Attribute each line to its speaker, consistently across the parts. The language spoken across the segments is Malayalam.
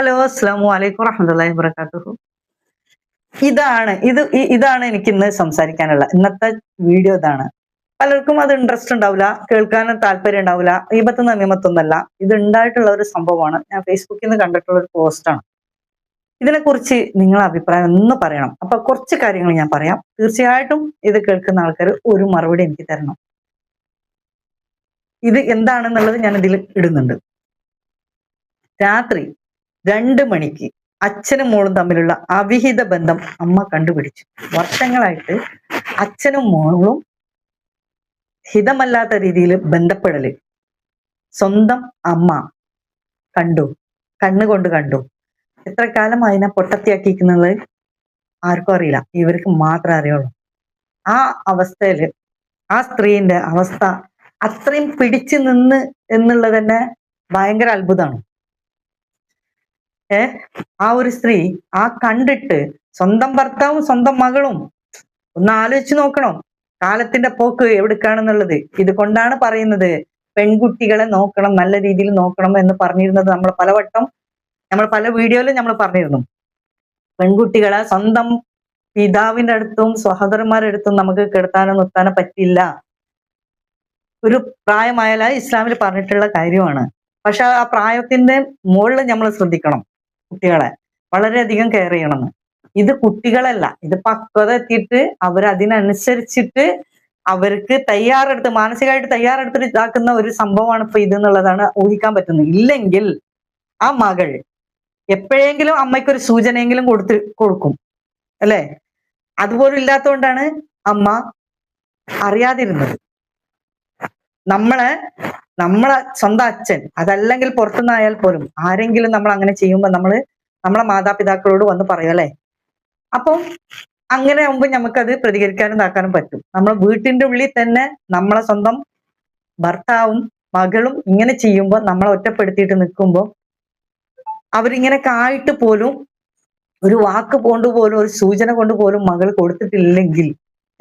Speaker 1: ഹലോ, അസ്സലാമു അലൈക്കും വറഹ്മത്തുള്ളാഹി വബറകാതുഹു. ഇതാണ് എനിക്ക് ഇന്ന് സംസാരിക്കാനുള്ള ഇന്നത്തെ വീഡിയോ ഇതാണ്. പലർക്കും അത് ഇൻട്രസ്റ്റ് ഉണ്ടാവില്ല, കേൾക്കാനും താല്പര്യം ഉണ്ടാവില്ല. ഗീബത്തും നമീമത്തൊന്നല്ല, ഇത് ഉണ്ടായിട്ടുള്ള ഒരു സംഭവമാണ്. ഞാൻ ഫേസ്ബുക്കിൽ നിന്ന് കണ്ടിട്ടുള്ള ഒരു പോസ്റ്റാണ്. ഇതിനെക്കുറിച്ച് നിങ്ങളുടെ അഭിപ്രായം ഒന്ന് പറയണം. അപ്പൊ കുറച്ച് കാര്യങ്ങൾ ഞാൻ പറയാം. തീർച്ചയായിട്ടും ഇത് കേൾക്കുന്ന ആൾക്കാർ ഒരു മറുപടി എനിക്ക് തരണം. ഇത് എന്താണെന്നുള്ളത് ഞാൻ ഇതിൽ ഇടുന്നുണ്ട്. രാത്രി 2 മണിക്ക് അച്ഛനും മോളും തമ്മിലുള്ള അവിഹിത ബന്ധം അമ്മ കണ്ടുപിടിച്ചു. വർഷങ്ങളായിട്ട് അച്ഛനും മോളും ഹിതമല്ലാത്ത രീതിയിൽ ബന്ധപ്പെടല് സ്വന്തം അമ്മ കണ്ടു, കണ്ണുകൊണ്ട് കണ്ടു. എത്ര കാലം അതിനെ പൊട്ടത്തിയാക്കിക്കുന്നത് ആർക്കും അറിയില്ല, ഇവർക്ക് മാത്രമേ അറിയുള്ളൂ. ആ അവസ്ഥയില് ആ സ്ത്രീന്റെ അവസ്ഥ അത്രയും പിടിച്ചു നിന്ന് എന്നുള്ളത് തന്നെ ഭയങ്കര അത്ഭുതമാണ്. ആ ഒരു സ്ത്രീ ആ കണ്ടിട്ട് സ്വന്തം ഭർത്താവും സ്വന്തം മകളും ഒന്ന് ആലോചിച്ച് നോക്കണം കാലത്തിന്റെ പോക്ക് എവിടേക്കാണെന്നുള്ളത്. ഇത് കൊണ്ടാണ് പറയുന്നത് പെൺകുട്ടികളെ നോക്കണം, നല്ല രീതിയിൽ നോക്കണം എന്ന് പറഞ്ഞിരുന്നത്. നമ്മൾ പല വീഡിയോയിലും നമ്മൾ പറഞ്ഞിരുന്നു, പെൺകുട്ടികളെ സ്വന്തം പിതാവിന്റെ അടുത്തും സഹോദരന്മാരുടെ അടുത്തും നമുക്ക് കിടത്താനോ നിർത്താനോ പറ്റില്ല. ഒരു പ്രായമായാൽ ഇസ്ലാമിൽ പറഞ്ഞിട്ടുള്ള കാര്യമാണ്. പക്ഷെ ആ പ്രായത്തിന്റെ മുകളിൽ നമ്മൾ ശ്രദ്ധിക്കണം, കുട്ടികളെ വളരെയധികം കെയർ ചെയ്യണമെന്ന്. ഇത് കുട്ടികളല്ല, ഇത് പക്വത എത്തിയിട്ട് അതിനനുസരിച്ചിട്ട് അവർക്ക് മാനസികമായിട്ട് തയ്യാറെടുത്തിട്ട് ഇതാക്കുന്ന ഒരു സംഭവമാണ് ഇപ്പൊ ഇതെന്നുള്ളതാണ് ഊഹിക്കാൻ പറ്റുന്നത്. ഇല്ലെങ്കിൽ ആ മകൾ എപ്പോഴെങ്കിലും അമ്മയ്ക്കൊരു സൂചനയെങ്കിലും കൊടുക്കും അല്ലെ? അതുപോലും ഇല്ലാത്തതുകൊണ്ടാണ് അമ്മ അറിയാതിരുന്നത്. നമ്മളെ സ്വന്തം അച്ഛൻ, അതല്ലെങ്കിൽ പുറത്തുനിന്നായാൽ പോലും ആരെങ്കിലും നമ്മൾ അങ്ങനെ ചെയ്യുമ്പോൾ നമ്മളെ മാതാപിതാക്കളോട് വന്ന് പറയും അല്ലെ? അപ്പം അങ്ങനെ ആകുമ്പോൾ നമുക്കത് പ്രതികരിക്കാനും ഇതാക്കാനും പറ്റും. നമ്മൾ വീട്ടിന്റെ ഉള്ളിൽ തന്നെ നമ്മളെ സ്വന്തം ഭർത്താവും മകളും ഇങ്ങനെ ചെയ്യുമ്പോൾ നമ്മളെ ഒറ്റപ്പെടുത്തിയിട്ട് നിൽക്കുമ്പോൾ അവരിങ്ങനെ ആയിട്ട് പോലും ഒരു വാക്ക് കൊണ്ടുപോലും ഒരു സൂചന കൊണ്ടുപോലും മകൾ കൊടുത്തിട്ടില്ലെങ്കിൽ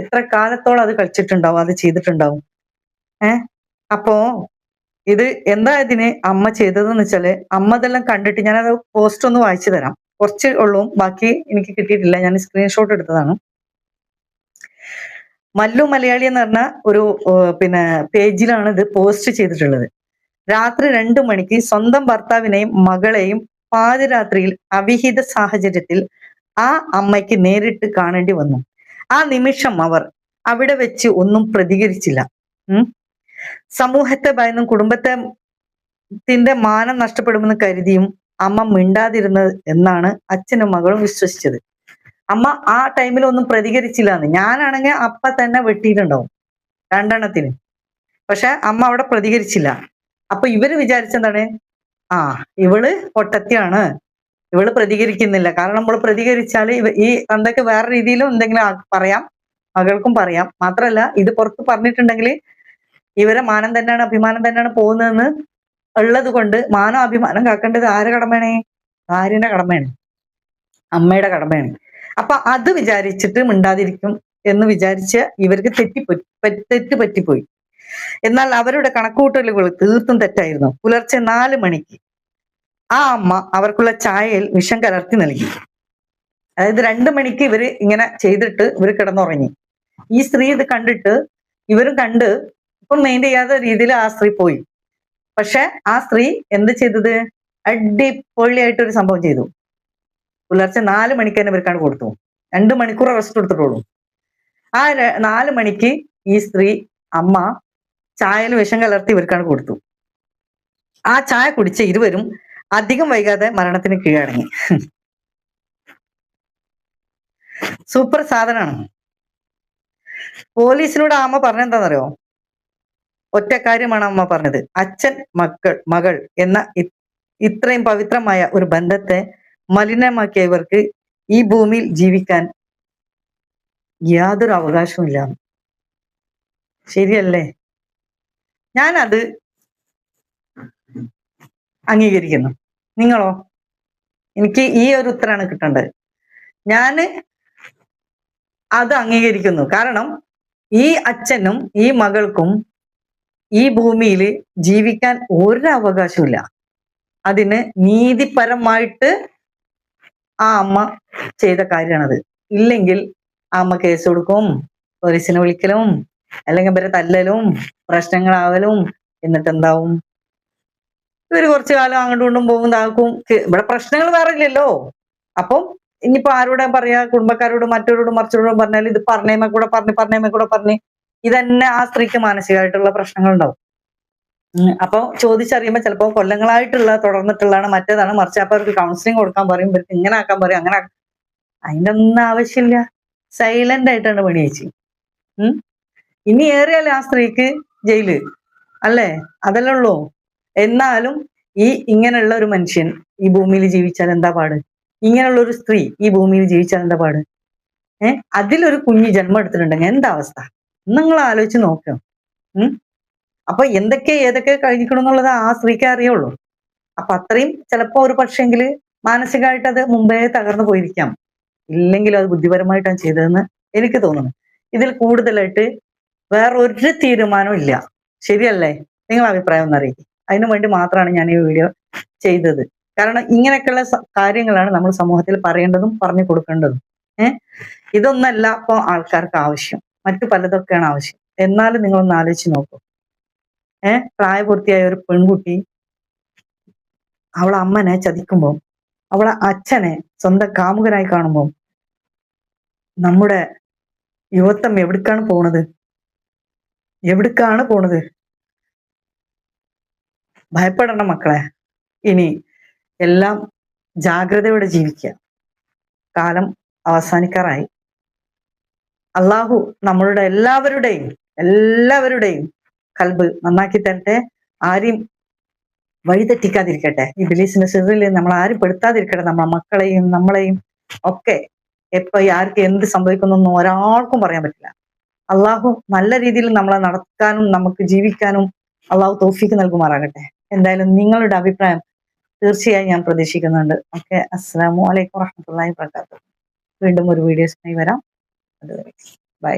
Speaker 1: എത്ര കാലത്തോളം അത് കളിച്ചിട്ടുണ്ടാവും, അത് ചെയ്തിട്ടുണ്ടാവും. അപ്പോ ഇത് എന്താ ഇതിന് അമ്മ ചെയ്തതെന്ന് വെച്ചാല്, അമ്മ ഇതെല്ലാം കണ്ടിട്ട്, ഞാനത് പോസ്റ്റ് ഒന്ന് വായിച്ചു തരാം. കുറച്ച് ഉള്ളൂ, ബാക്കി എനിക്ക് കിട്ടിയിട്ടില്ല, ഞാൻ സ്ക്രീൻഷോട്ട് എടുത്തതാണ്. മല്ലു മലയാളി എന്ന് പറഞ്ഞ ഒരു പേജിലാണ് ഇത് പോസ്റ്റ് ചെയ്തിട്ടുള്ളത്. രാത്രി 2 മണിക്ക് സ്വന്തം ഭർത്താവിനെയും മകളെയും പാതിരാത്രിയിൽ അവിഹിത സാഹചര്യത്തിൽ ആ അമ്മയ്ക്ക് നേരിട്ട് കാണേണ്ടി വന്നു. ആ നിമിഷം അവർ അവിടെ വെച്ച് ഒന്നും പ്രതികരിച്ചില്ല. സമൂഹത്തെ ഭയന്നും കുടുംബത്തിന്റെ മാനം നഷ്ടപ്പെടുമെന്ന് കരുതിയും അമ്മ മിണ്ടാതിരുന്നത് എന്നാണ് അച്ഛനും മകളും വിശ്വസിച്ചത്. അമ്മ ആ ടൈമിൽ ഒന്നും പ്രതികരിച്ചില്ല എന്ന്. ഞാനാണെങ്കിൽ അപ്പ തന്നെ വെട്ടിയിട്ടുണ്ടാവും 2 പക്ഷെ അമ്മ അവിടെ പ്രതികരിച്ചില്ല. അപ്പൊ ഇവര് വിചാരിച്ചെന്താണ്, ഇവള് പൊട്ടത്തിയാണ്, ഇവള് പ്രതികരിക്കുന്നില്ല. കാരണം നമ്മൾ പ്രതികരിച്ചാൽ ഈ തന്തയ്ക്ക് വേറെ രീതിയിലും എന്തെങ്കിലും പറയാം, മകൾക്കും പറയാം. മാത്രല്ല ഇത് പുറത്ത് പറഞ്ഞിട്ടുണ്ടെങ്കിൽ ഇവരെ മാനം തന്നെയാണ്, അഭിമാനം തന്നെയാണ് പോകുന്നതെന്ന് ഉള്ളത് കൊണ്ട് മാനം അഭിമാനം കാക്കേണ്ടത് ആരുടെ കടമയാണ്? ഭാര്യന്റെ കടമയാണ്, അമ്മയുടെ കടമയാണ്. അപ്പൊ അത് വിചാരിച്ചിട്ട് മിണ്ടാതിരിക്കും എന്ന് വിചാരിച്ച് ഇവർക്ക് തെറ്റ് പറ്റിപ്പോയി. എന്നാൽ അവരുടെ കണക്കുകൂട്ടലുകൾ തീർത്തും തെറ്റായിരുന്നു. പുലർച്ചെ 4 മണിക്ക് ആ അമ്മ അവർക്കുള്ള ചായയിൽ വിഷം കലർത്തി നൽകി. അതായത് 2 മണിക്ക് ഇവര് ഇങ്ങനെ ചെയ്തിട്ട് ഇവര് കിടന്നുറങ്ങി. ഈ സ്ത്രീ ഇത് കണ്ടിട്ട് ഇവരും കണ്ട് ഇപ്പം മെയിൻ ചെയ്യാത്ത രീതിയിൽ ആ സ്ത്രീ പോയി. പക്ഷെ ആ സ്ത്രീ എന്ത് ചെയ്തത്, അടിപൊളിയായിട്ടൊരു സംഭവം ചെയ്തു. പുലർച്ചെ 4 മണിക്ക് തന്നെ ഇവർക്കാണ് കൊടുത്തു. 2 മണിക്കൂർ റെസ്റ്റ് എടുത്തിട്ടുള്ളൂ. ആ 4 മണിക്ക് ഈ സ്ത്രീ അമ്മ ചായയിൽ വിഷം കലർത്തി ഇവർക്കാണ് കൊടുത്തു. ആ ചായ കുടിച്ച ഇരുവരും അധികം വൈകാതെ മരണത്തിന് കീഴടങ്ങി. സൂപ്പർ സാധനമാണ്. പോലീസിനോട് അമ്മ പറഞ്ഞെന്താണെന്നറിയോ? ഒറ്റ കാര്യമാണ് അമ്മ പറഞ്ഞത്, അച്ഛൻ മകൾ എന്ന ഇത്രയും പവിത്രമായ ഒരു ബന്ധത്തെ മലിനമാക്കിയവർക്ക് ഈ ഭൂമിയിൽ ജീവിക്കാൻ യാതൊരു അവകാശവും ഇല്ല. ശരിയല്ലേ? ഞാനത് അംഗീകരിക്കുന്നു. നിങ്ങളോ? എനിക്ക് ഈ ഒരു ഉത്തരമാണ് കിട്ടേണ്ടത്. ഞാന് അത് അംഗീകരിക്കുന്നു. കാരണം ഈ അച്ഛനും ഈ മകൾക്കും ഈ ഭൂമിയിൽ ജീവിക്കാൻ ഒരു അവകാശവും ഇല്ല. അതിന് നീതിപരമായിട്ട് ആ അമ്മ ചെയ്ത കാര്യമാണത്. ഇല്ലെങ്കിൽ ആ അമ്മ കേസ് കൊടുക്കും, പോലീസിനെ വിളിക്കലും, അല്ലെങ്കിൽ ഇവരെ തല്ലലും പ്രശ്നങ്ങളാവലും. എന്നിട്ട് എന്താവും? ഇവര് കുറച്ചു കാലം അങ്ങോട്ടും ഇങ്ങോട്ടും പോകും, ഇതാക്കും. ഇവിടെ പ്രശ്നങ്ങൾ വേറെ ഇല്ലല്ലോ. അപ്പം ഇനിയിപ്പോ ആരോടാ പറയാ? കുടുംബക്കാരോടും മറ്റവരോടും മറിച്ചവരോടും പറഞ്ഞാൽ ഇത് പറഞ്ഞേമ കൂടെ പറഞ്ഞ് ഇതന്നെ ആ സ്ത്രീക്ക് മാനസികമായിട്ടുള്ള പ്രശ്നങ്ങൾ ഉണ്ടാവും. അപ്പൊ ചോദിച്ചറിയുമ്പോ ചിലപ്പോ കൊല്ലങ്ങളായിട്ടുള്ള തുടർന്നിട്ടുള്ളതാണ്, മറ്റേതാണ്, മറിച്ച്. അപ്പൊ അവർക്ക് കൗൺസിലിംഗ് കൊടുക്കാൻ പറയും, ഇവർക്ക് ഇങ്ങനെ ആക്കാൻ പറയും, അങ്ങനെ. അതിന്റെ ഒന്നും ആവശ്യമില്ല. സൈലന്റ് ആയിട്ടാണ് പണി ചേച്ചി. ഇനി ഏറിയാലേ ആ സ്ത്രീക്ക് ജയില്, അല്ലേ? അതല്ലേ ഉള്ളൂ. എന്നാലും ഇങ്ങനെയുള്ള ഒരു മനുഷ്യൻ ഈ ഭൂമിയിൽ ജീവിച്ചാൽ എന്താ പാട്? ഇങ്ങനെയുള്ള ഒരു സ്ത്രീ ഈ ഭൂമിയിൽ ജീവിച്ചാൽ എന്താ പാട്? അതിലൊരു കുഞ്ഞ് ജന്മം എടുത്തിട്ടുണ്ടെങ്കിൽ എന്താ അവസ്ഥ? നിങ്ങൾ ആലോചിച്ച് നോക്കുക. അപ്പൊ ഏതൊക്കെ കഴിഞ്ഞിക്കണം എന്നുള്ളത് ആ സ്ത്രീക്കേ അറിയുള്ളൂ. അപ്പൊ അത്രയും ചിലപ്പോ ഒരു പക്ഷെങ്കില് മാനസികമായിട്ട് അത് മുമ്പേ തകർന്നു പോയിരിക്കാം. ഇല്ലെങ്കിലും അത് ബുദ്ധിപരമായിട്ടാണ് ചെയ്തതെന്ന് എനിക്ക് തോന്നുന്നു. ഇതിൽ കൂടുതലായിട്ട് വേറൊരു തീരുമാനവും ഇല്ല. ശരിയല്ലേ? നിങ്ങളുടെ അഭിപ്രായം ഒന്ന് അറിയിക്കും. അതിനു വേണ്ടി മാത്രമാണ് ഞാൻ ഈ വീഡിയോ ചെയ്തത്. കാരണം ഇങ്ങനെയൊക്കെയുള്ള കാര്യങ്ങളാണ് നമ്മൾ സമൂഹത്തിൽ പറയേണ്ടതും പറഞ്ഞു കൊടുക്കേണ്ടതും. ഇതൊന്നല്ല ഇപ്പൊ ആൾക്കാർക്ക് ആവശ്യം, മറ്റു പലതൊക്കെയാണ് ആവശ്യം. എന്നാലും നിങ്ങളൊന്ന് ആലോചിച്ച് നോക്കൂ. പ്രായപൂർത്തിയായ ഒരു പെൺകുട്ടി അവളെ അമ്മനെ ചതിക്കുമ്പോൾ, അവളെ അച്ഛനെ സ്വന്തം കാമുകനായി കാണുമ്പോൾ നമ്മുടെ യുവത്വം എവിടേക്കാണ് പോണത്? ഭയപ്പെടണം മക്കളെ. ഇനി എല്ലാം ജാഗ്രതയോടെ ജീവിക്കുക. കാലം അവസാനിക്കാറായി. അള്ളാഹു നമ്മളുടെ എല്ലാവരുടെയും കൽബ് നന്നാക്കി തരട്ടെ. ആരെയും വഴിതെറ്റിക്കാതിരിക്കട്ടെ. ഇബ്ലീസിന്റെ സിറിൽ നമ്മൾ ആരും പെടുത്താതിരിക്കട്ടെ. നമ്മളെ മക്കളെയും നമ്മളെയും ഒക്കെ. എപ്പോ ആർക്ക് എന്ത് സംഭവിക്കുന്നൊന്നും ഒരാൾക്കും പറയാൻ പറ്റില്ല. അള്ളാഹു നല്ല രീതിയിൽ നമ്മളെ നടക്കാനും നമുക്ക് ജീവിക്കാനും അള്ളാഹു തൗഫീക്ക് നൽകുമാറാകട്ടെ. എന്തായാലും നിങ്ങളുടെ അഭിപ്രായം തീർച്ചയായും ഞാൻ പ്രതീക്ഷിക്കുന്നുണ്ട്. ഓക്കെ, അസ്സലാമു അലൈക്കും വറഹ്മത്തുള്ളാഹി വബറകാതുഹു. വീണ്ടും ഒരു വീഡിയോസുമായി വരാം. അതുവരെ ബൈ.